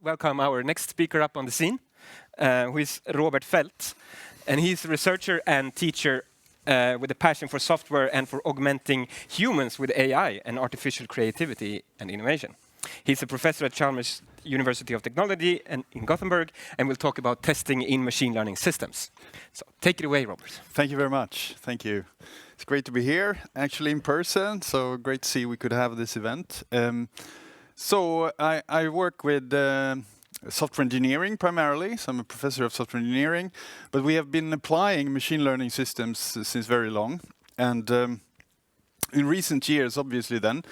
welcome our next speaker up on the scene, who is Robert Feldt. And he's a researcher and teacher with a passion for software and for augmenting humans with AI and artificial creativity and innovation. He's a professor at Chalmers University of Technology in Gothenburg, and we'll talk about testing in machine learning systems. So take it away, Robert. Thank you very much. Thank you. It's great to be here, actually in person. So great to see we could have this event. So I work with software engineering primarily. So I'm a professor of software engineering, but we have been applying machine learning systems since very long. And in recent years, obviously then,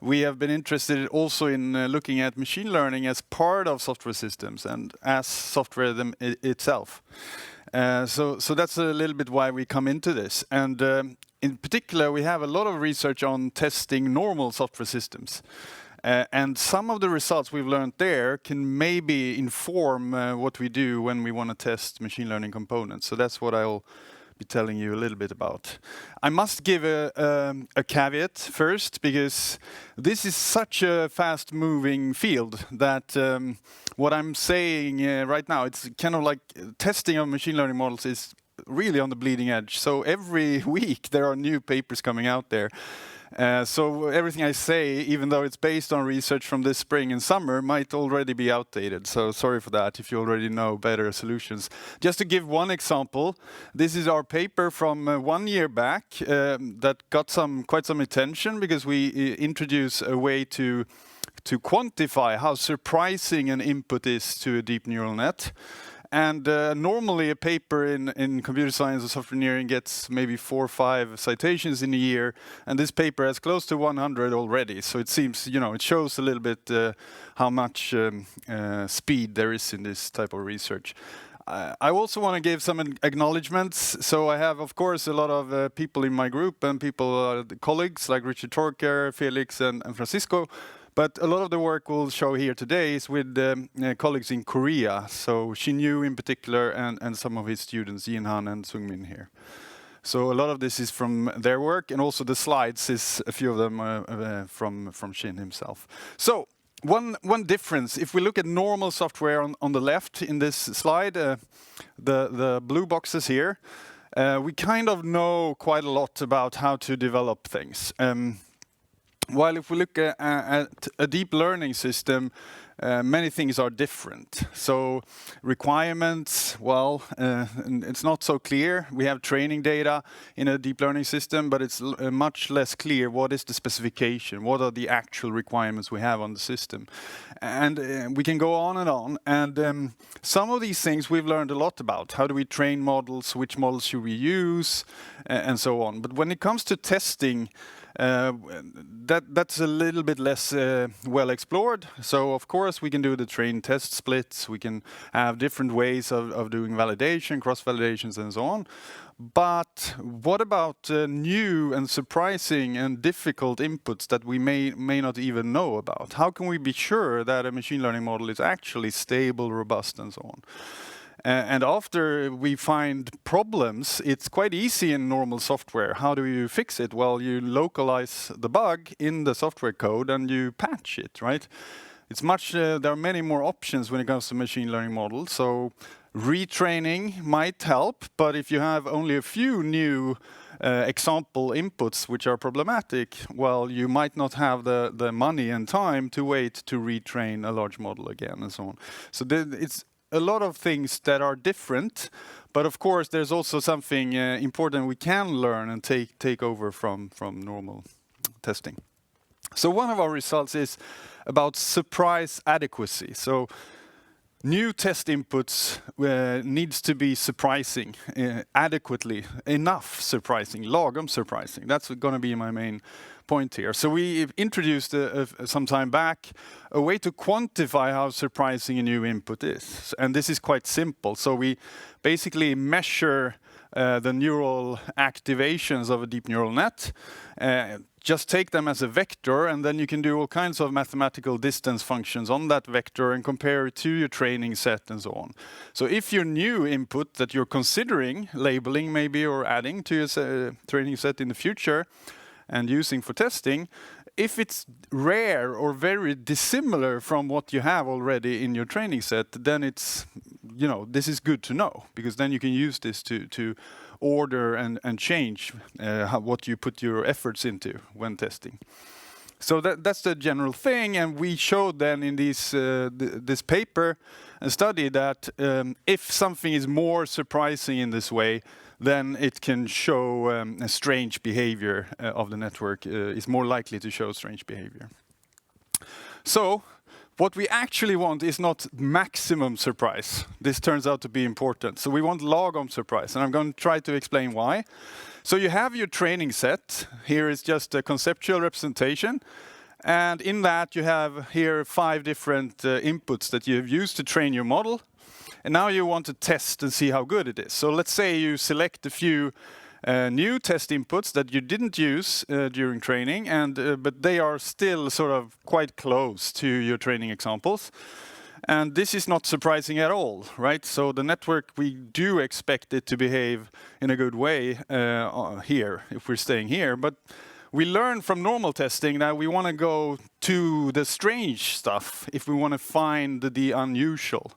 we have been interested also in looking at machine learning as part of software systems and as software itself. So that's a little bit why we come into this. And in particular, we have a lot of research on testing normal software systems. And some of the results we've learned there can maybe inform what we do when we want to test machine learning components. So that's what I'll be telling you a little bit about. I must give a caveat first, because this is such a fast-moving field that what I'm saying right now, it's kind of like testing of machine learning models is really on the bleeding edge. So every week there are new papers coming out there. So everything I say, even though it's based on research from this spring and summer, might already be outdated. So sorry for that if you already know better solutions. Just to give one example, this is our paper from 1 year back that got quite some attention because we introduce a way to quantify how surprising an input is to a deep neural net. And normally a paper in computer science or software engineering gets maybe 4 or 5 citations in a year, and this paper has close to 100 already. So it seems, it shows a little bit how much speed there is in this type of research. I also want to give some acknowledgements. So I have, of course, a lot of people in my group and colleagues like Richard Torker, Felix, and Francisco. But a lot of the work we'll show here today is with colleagues in Korea. So Shin-Yu in particular and some of his students, Yin-Han and Sung-Min here. So a lot of this is from their work, and also the slides is a few of them from Shin himself. So one difference, if we look at normal software on the left in this slide, the blue boxes here, we kind of know quite a lot about how to develop things. While if we look at a deep learning system, many things are different. So requirements, well, it's not so clear. We have training data in a deep learning system, but it's much less clear what is the specification, what are the actual requirements we have on the system. And we can go on and on. And some of these things we've learned a lot about. How do we train models? Which models should we use? And so on. But when it comes to testing, that's a little bit less well explored. So of course we can do the train test splits, we can have different ways of doing validation, cross validations and so on. But what about new and surprising and difficult inputs that we may not even know about? How can we be sure that a machine learning model is actually stable, robust and so on? And after we find problems, it's quite easy in normal software. How do you fix it? Well, you localize the bug in the software code and you patch it, right? It's there are many more options when it comes to machine learning models. So retraining might help, but if you have only a few new example inputs which are problematic, well, you might not have the money and time to wait to retrain a large model again and so on. So it's a lot of things that are different, but of course there's also something important we can learn and take over from normal testing. So one of our results is about surprise adequacy. So new test inputs needs to be surprising, adequately, enough surprising, lagom surprising. That's going to be my main point here. So we introduced some time back a way to quantify how surprising a new input is. And this is quite simple. So we basically measure the neural activations of a deep neural net, just take them as a vector, and then you can do all kinds of mathematical distance functions on that vector and compare it to your training set and so on. So if your new input that you're considering labeling maybe or adding to your training set in the future and using for testing if it's rare or very dissimilar from what you have already in your training set, then it's, this is good to know, because then you can use this to order and change what you put your efforts into when testing. So that's the general thing, and we showed then in this paper and study that if something is more surprising in this way, then it can show a strange behavior of the network, is more likely to show strange behavior. So what we actually want is not maximum surprise. This turns out to be important. So we want lagom surprise, and I'm going to try to explain why. So you have your training set. Here is just a conceptual representation. And in that you have here 5 different inputs that you have used to train your model. And now you want to test and see how good it is. So let's say you select a few new test inputs that you didn't use during training, but they are still sort of quite close to your training examples. And this is not surprising at all, right? So the network, we do expect it to behave in a good way here, if we're staying here. But we learn from normal testing that we want to go to the strange stuff if we want to find the unusual.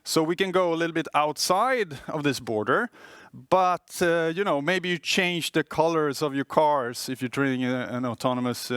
So we can go a little bit outside of this border, but maybe you change the colors of your cars if you're training an autonomous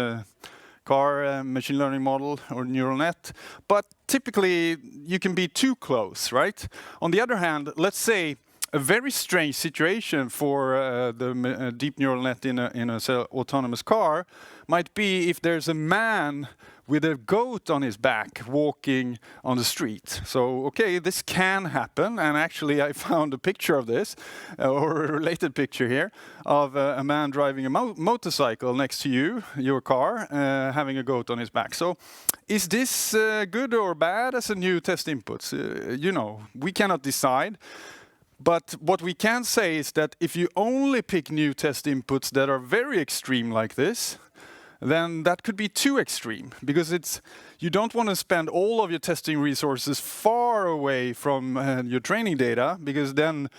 car machine learning model or neural net. But typically, you can be too close, right? On the other hand, let's say a very strange situation for the deep neural net in a autonomous car might be if there's a man with a goat on his back walking on the street. So, okay, this can happen, and actually I found a picture of this, or a related picture here, of a man driving a motorcycle next to you, your car, having a goat on his back. So, is this good or bad as a new test input? We cannot decide. But what we can say is that if you only pick new test inputs that are very extreme like this, then that could be too extreme, because you don't want to spend all of your testing resources far away from your training data, because then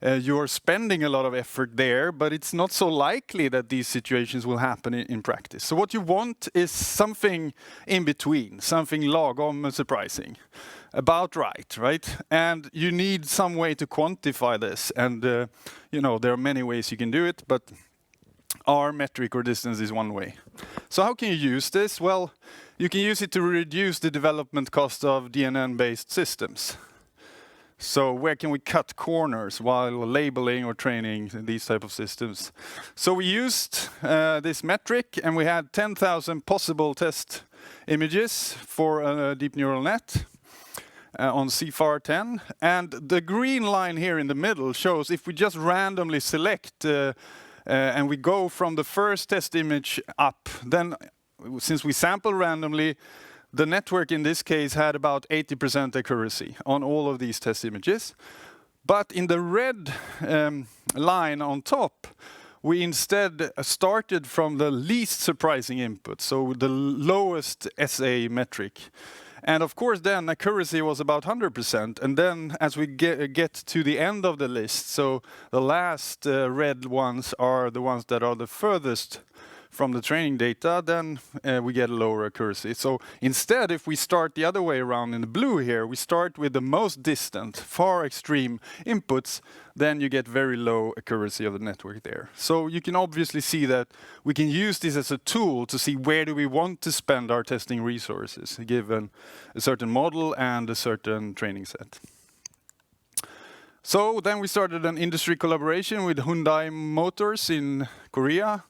you're spending a lot of effort there, but it's not so likely that these situations will happen in practice. So what you want is something in between, something lagom surprising, about right? And you need some way to quantify this, and there are many ways you can do it, but R metric or distance is one way. So how can you use this? Well, you can use it to reduce the development cost of DNN-based systems. So where can we cut corners while labeling or training these type of systems? So we used this metric, and we had 10,000 possible test images for a deep neural net on CFAR10. And the green line here in the middle shows if we just randomly select and we go from the first test image up, then since we sample randomly, the network in this case had about 80% accuracy on all of these test images. But in the red line on top, we instead started from the least surprising input, so the lowest SA metric. And of course then accuracy was about 100%, and then as we get to the end of the list, so the last red ones are the ones that are the furthest from the training data, then we get a lower accuracy. So instead, if we start the other way around in the blue here, we start with the most distant, far extreme inputs, then you get very low accuracy of the network there. So you can obviously see that we can use this as a tool to see where do we want to spend our testing resources, given a certain model and a certain training set. So then we started an industry collaboration with Hyundai Motors in Korea.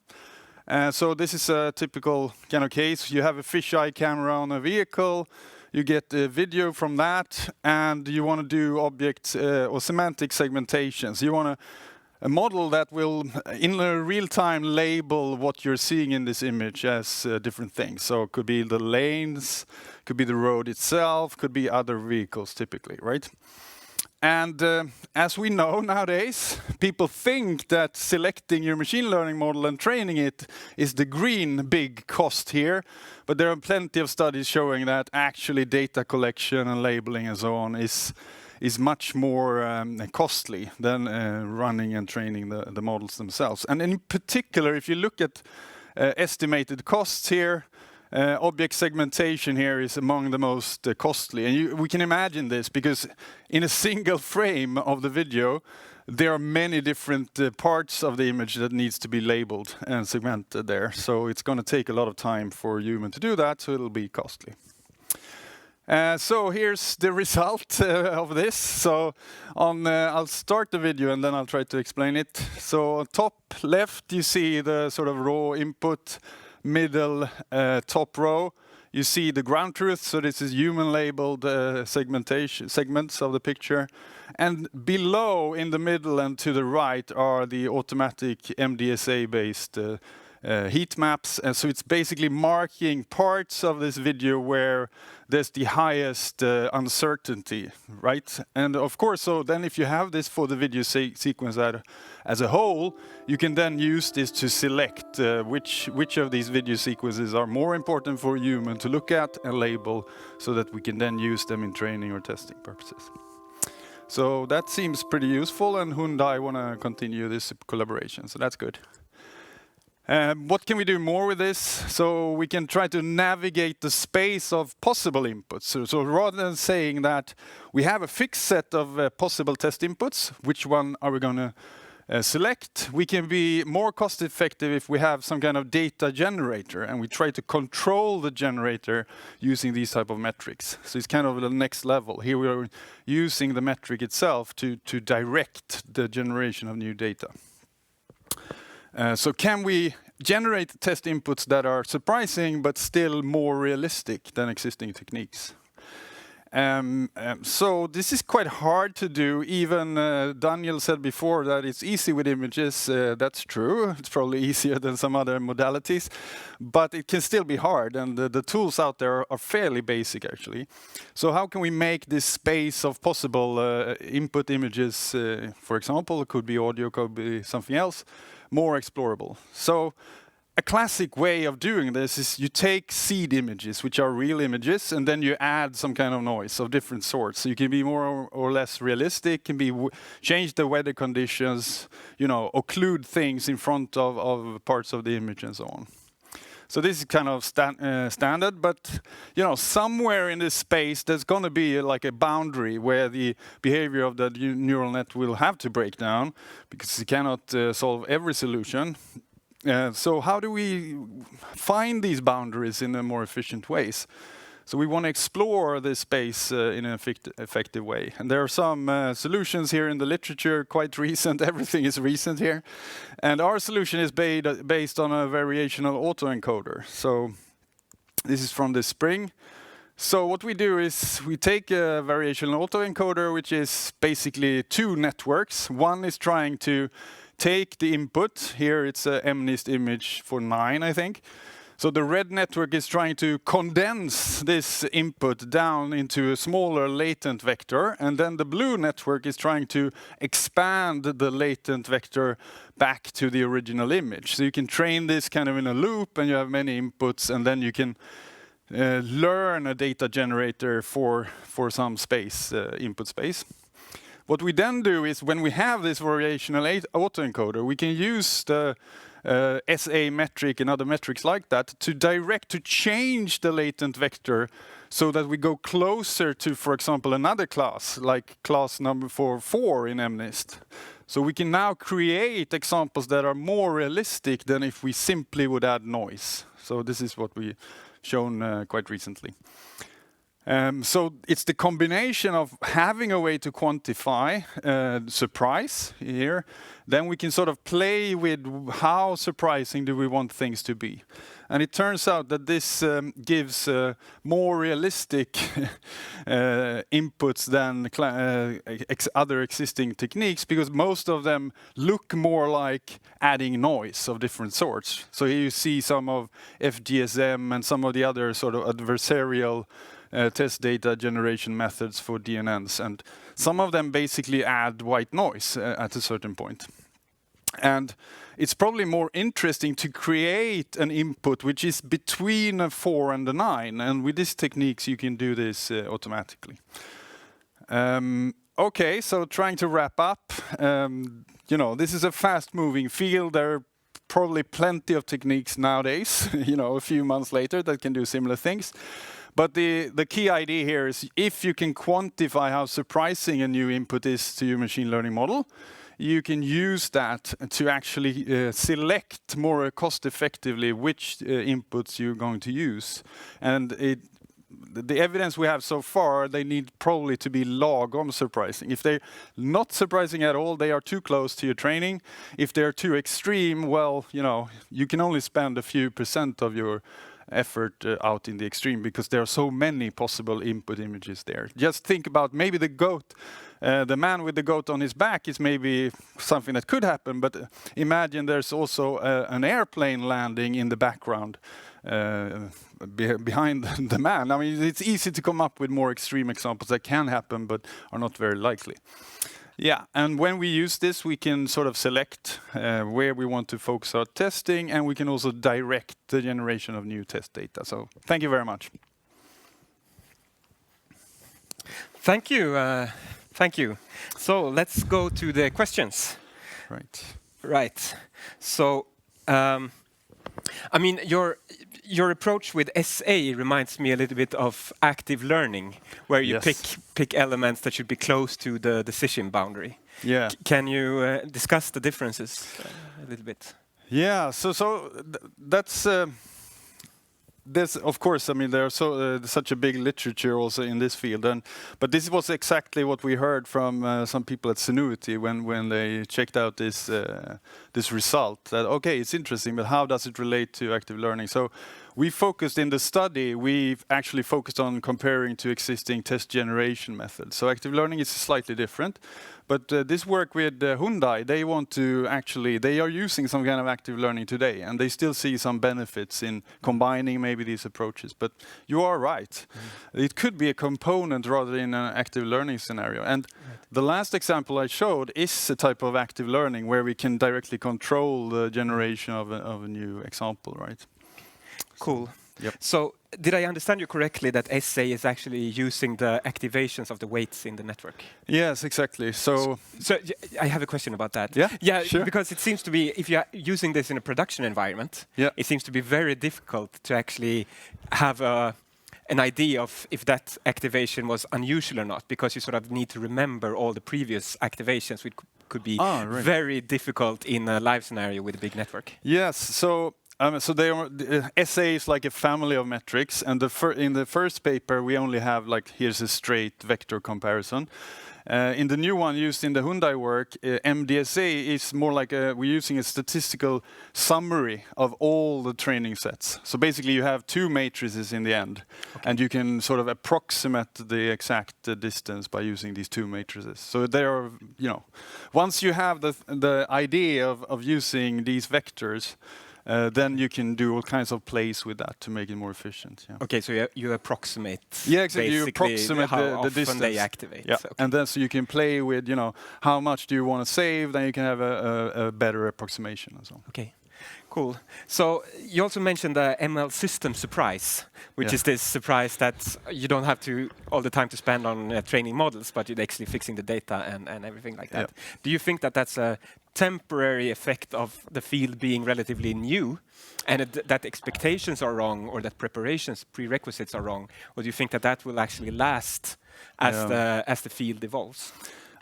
So this is a typical kind of case. You have a fisheye camera on a vehicle, you get a video from that, and you want to do object or semantic segmentation. So you want a model that will, in real time, label what you're seeing in this image as different things. So it could be the lanes, could be the road itself, could be other vehicles typically, right? And as we know nowadays, people think that selecting your machine learning model and training it is the green big cost here. But there are plenty of studies showing that actually data collection and labeling and so on is much more costly than running and training the models themselves. And in particular, if you look at estimated costs here, object segmentation here is among the most costly. And we can imagine this because in a single frame of the video, there are many different parts of the image that needs to be labeled and segmented there. So it's going to take a lot of time for a human to do that, so it'll be costly. So here's the result of this. So I'll start the video and then I'll try to explain it. So top left, you see the sort of raw input, middle top row. You see the ground truth, so this is human labeled segments of the picture. And below, in the middle and to the right, are the automatic MDSA-based heat maps. And so it's basically marking parts of this video where there's the highest uncertainty, right? And of course, so then if you have this for the video sequence as a whole, you can then use this to select which of these video sequences are more important for a human to look at and label so that we can then use them in training or testing purposes. So that seems pretty useful, and Hyundai want to continue this collaboration, so that's good. What can we do more with this? So we can try to navigate the space of possible inputs. So rather than saying that we have a fixed set of possible test inputs, which one are we going to select, we can be more cost effective if we have some kind of data generator and we try to control the generator using these type of metrics. So it's kind of the next level. Here we are using the metric itself to direct the generation of new data. So can we generate test inputs that are surprising but still more realistic than existing techniques? So this is quite hard to do. Even Daniel said before that it's easy with images. That's true. It's probably easier than some other modalities, but it can still be hard, and the tools out there are fairly basic actually. So how can we make this space of possible input images, for example, it could be audio, could be something else, more explorable? So a classic way of doing this is you take seed images, which are real images, and then you add some kind of noise of different sorts. So you can be more or less realistic, can be change the weather conditions, you know, occlude things in front of parts of the image and so on. So this is kind of standard, but you know, somewhere in this space there's going to be like a boundary where the behavior of the neural net will have to break down because it cannot solve every solution. So how do we find these boundaries in a more efficient ways? So we want to explore this space in an effective way. And there are some solutions here in the literature, quite recent. Everything is recent here. And our solution is based on a variational autoencoder. So this is from the spring. So what we do is we take a variational autoencoder, which is basically two networks. One is trying to take the input. Here it's a MNIST image for 9, I think. So the red network is trying to condense this input down into a smaller latent vector, and then the blue network is trying to expand the latent vector back to the original image. So you can train this kind of in a loop, and you have many inputs, and then you can learn a data generator for some space, input space. What we then do is when we have this variational autoencoder, we can use the SA metric and other metrics like that to change the latent vector so that we go closer to, for example, another class, like class number 4 in MNIST. So we can now create examples that are more realistic than if we simply would add noise. So this is what we've shown quite recently. So it's the combination of having a way to quantify surprise here. Then we can sort of play with how surprising do we want things to be. And it turns out that this gives more realistic inputs than other existing techniques, because most of them look more like adding noise of different sorts. So here you see some of FGSM and some of the other sort of adversarial test data generation methods for DNNs, and some of them basically add white noise at a certain point. And it's probably more interesting to create an input which is between a 4 and a 9, and with these techniques you can do this automatically. Okay, so trying to wrap up, you know, this is a fast-moving field. There are probably plenty of techniques nowadays, you know, a few months later that can do similar things. But the key idea here is if you can quantify how surprising a new input is to your machine learning model, you can use that to actually select more cost effectively which inputs you're going to use. And the evidence we have so far, they need probably to be lagom surprising. If they're not surprising at all, they are too close to your training. If they're too extreme, well, you know, you can only spend a few % of your effort out in the extreme because there are so many possible input images there. Just think about maybe the goat, the man with the goat on his back is maybe something that could happen, but imagine there's also an airplane landing in the background behind the man. I mean, it's easy to come up with more extreme examples that can happen but are not very likely. Yeah, and when we use this, we can sort of select where we want to focus our testing, and we can also direct the generation of new test data. So thank you very much. Thank you. Thank you. So let's go to the questions. Right. Right. So, I mean, your approach with SA reminds me a little bit of active learning, where you pick elements that should be close to the decision boundary. Yeah. Can you discuss the differences a little bit? Yeah. That's. There's, of course, I mean, there's such a big literature also in this field, but this was exactly what we heard from some people at Zenuity when they checked out this result. That okay, it's interesting, but how does it relate to active learning? So we focused in the study. We've actually focused on comparing to existing test generation methods. So active learning is slightly different, but this work with Hyundai, they are using some kind of active learning today, and they still see some benefits in combining maybe these approaches. But you are right. It could be a component rather than an active learning scenario. And the last example I showed is a type of active learning where we can directly control the generation of a new example, right? Cool. Yep. So did I understand you correctly that SA is actually using the activations of the weights in the network? Yes, exactly. So I have a question about that. Yeah, yeah, sure. Because it seems to be, if you're using this in a production environment, it seems to be very difficult to actually have an idea of if that activation was unusual or not, because you sort of need to remember all the previous activations, which could be very difficult in a live scenario with a big network. Yes. So SA is like a family of metrics, and in the first paper we only have here's a straight vector comparison. In the new one used in the Hyundai work, MDSA is more like we're using a statistical summary of all the training sets. So basically you have two matrices in the end, and you can sort of approximate the exact distance by using these two matrices. So they are, once you have the idea of using these vectors, then you can do all kinds of plays with that to make it more efficient. Yeah. Okay, so you approximate. Yeah, exactly. You approximate the distance they activate. Yeah, okay. and then so you can play with, how much do you want to save? Then you can have a better approximation and so on. Okay, cool. So you also mentioned the ML system surprise, which is this surprise that you don't have to all the time to spend on training models, but you're actually fixing the data and everything like that. Yeah. Do you think that that's a temporary effect of the field being relatively new, and that expectations are wrong, or that prerequisites are wrong, or do you think that that will actually last as the field evolves?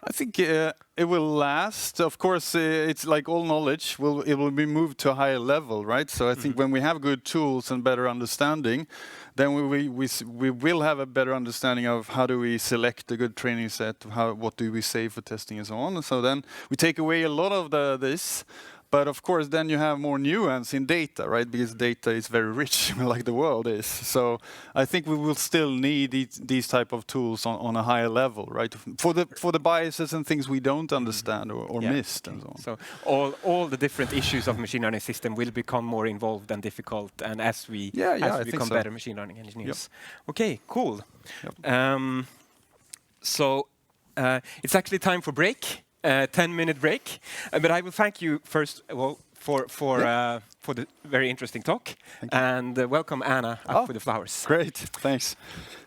I think it will last. Of course, it's like all knowledge. It will be moved to a higher level, right? So I think when we have good tools and better understanding, then we will have a better understanding of how do we select a good training set, what do we save for testing and so on. And so then we take away a lot of this. But of course, then you have more nuance in data, right? Because data is very rich, like the world is. So I think we will still need these type of tools on a higher level, right? For the biases and things we don't understand or missed and so on. So all the different issues of machine learning system will become more involved and difficult, and as we become better machine learning engineers. Yep. Okay, cool. Yep. So it's actually time for break. 10-minute break, but I will thank you first of all for the very interesting talk, and welcome Anna up with the flowers. Great, thanks.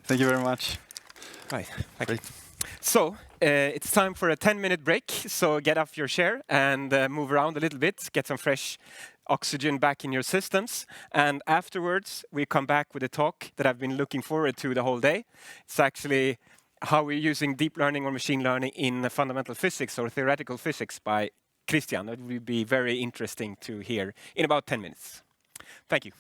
Thank you very much. Right, thank you. So it's time for a 10-minute break. So get off your chair and move around a little bit, get some fresh oxygen back in your systems. And afterwards, we come back with a talk that I've been looking forward to the whole day. It's actually how we're using deep learning or machine learning in fundamental physics or theoretical physics by Christian. It will be very interesting to hear in about 10 minutes. Thank you.